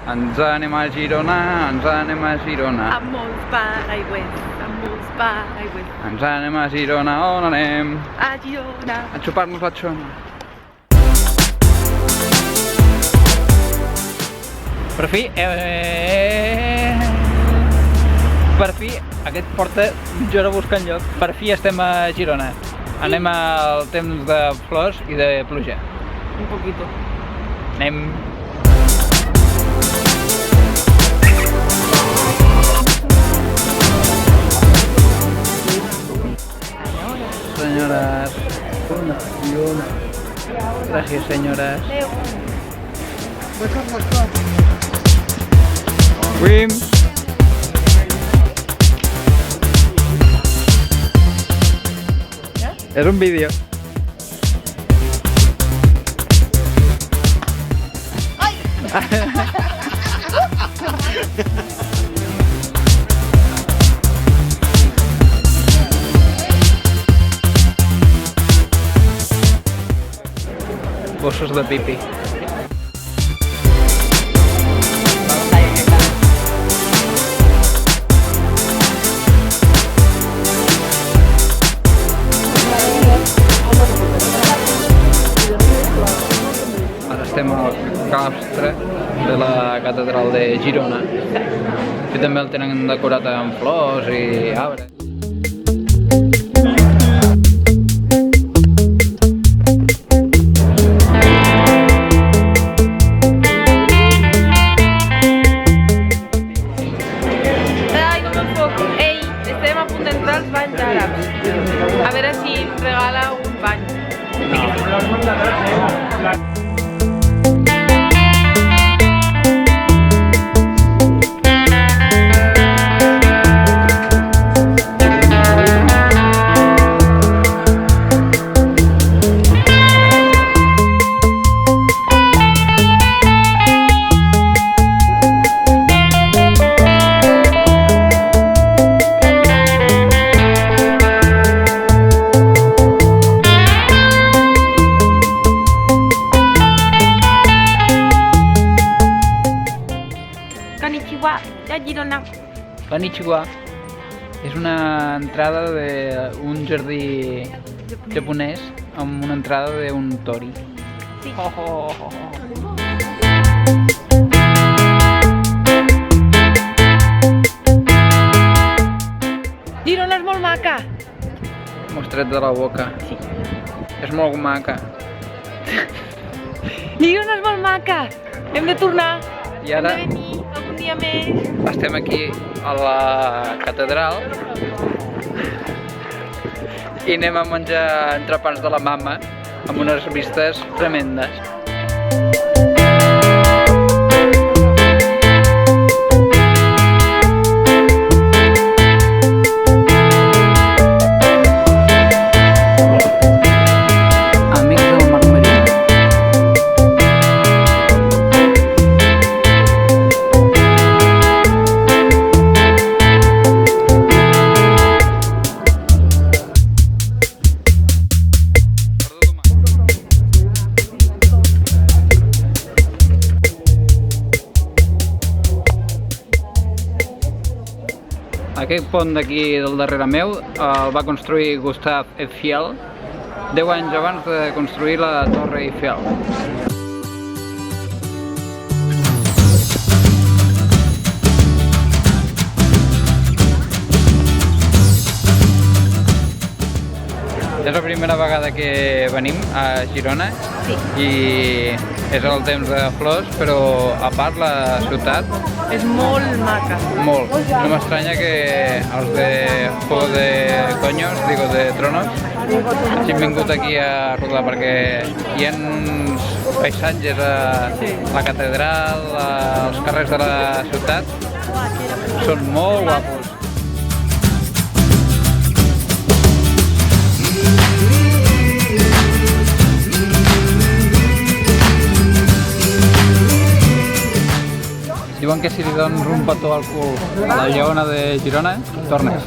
Ens anem a Girona, ens anem a Girona. Amb molts paraigües, amb molts paraigües. Ens anem a Girona, on anem? A Girona. A xupar-nos la xona. Per fi, aquest porta mitja hora buscant lloc. Per fi estem a Girona. Anem al temps de flors i de pluja. Un poquito. Anem. Señoras. Gracias, señoras. Wim. Es un vídeo. Gossos de pipi. Ara estem al claustre de la catedral de Girona, que també el tenen decorat amb flors i arbres. A veure si ens regala un bany. Konnichiwa, de Girona. Konnichiwa és una entrada d'un jardí japonès amb una entrada d'un tori. Sí. Girona és molt maca. Mostret de la boca. Sí. És molt maca. Girona és molt maca. Hem de tornar. I ara hem de venir algun dia més. estem aquí a la catedral i anem a menjar entrepans de la mama amb unes vistes tremendes. Aquest pont d'aquí del darrere meu el va construir Gustave Eiffel 10 anys abans de construir la Torre Eiffel. És la primera vegada que venim a Girona. Sí. I és el temps de flors, però a part la ciutat és molt maca. molt. No m'estranya que els de Juego de Coños, digo de Tronos, hagin vingut aquí a rodar perquè hi ha uns paisatges a la catedral, als carrers de la ciutat, són molt guapos. Diuen que si li dones un petó al cul a la lleona de Girona, tornes.